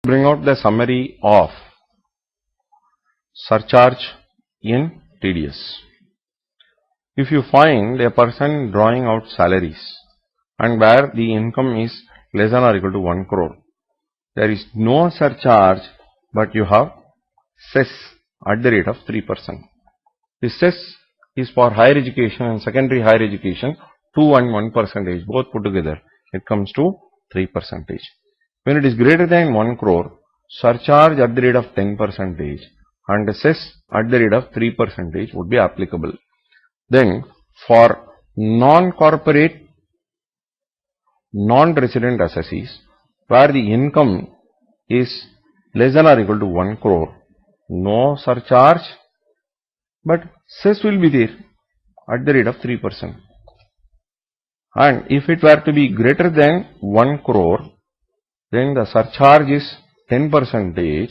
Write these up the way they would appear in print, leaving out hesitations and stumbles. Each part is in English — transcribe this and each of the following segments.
Bring out the summary of surcharge in TDS. If you find a person drawing out salaries and where the income is less than or equal to 1 crore, there is no surcharge but you have cess at the rate of 3%. The cess is for higher education and secondary higher education 2 and 1%, both put together it comes to 3%. When it is greater than 1 crore, surcharge at the rate of 10% and cess at the rate of 3% would be applicable. Then for non-corporate, non-resident assessees where the income is less than or equal to 1 crore, no surcharge but cess will be there at the rate of 3%. And if it were to be greater than 1 crore, then the surcharge is 10%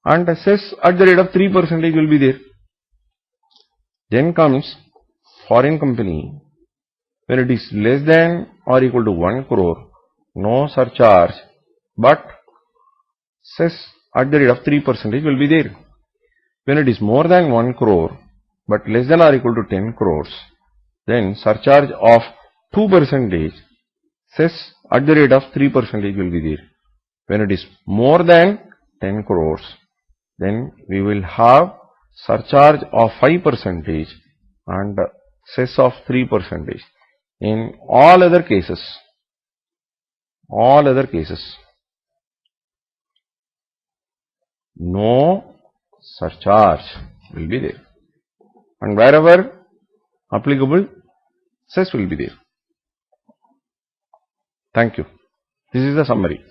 and the cess at the rate of 3% will be there. Then comes foreign company. When it is less than or equal to 1 crore, no surcharge but cess at the rate of 3% will be there. When it is more than 1 crore but less than or equal to 10 crores, then surcharge of 2%, cess at the rate of 3% will be there. When it is more than 10 crores, then we will have surcharge of 5% and cess of 3%. In all other cases, no surcharge will be there, and wherever applicable, cess will be there. Thank you. This is the summary.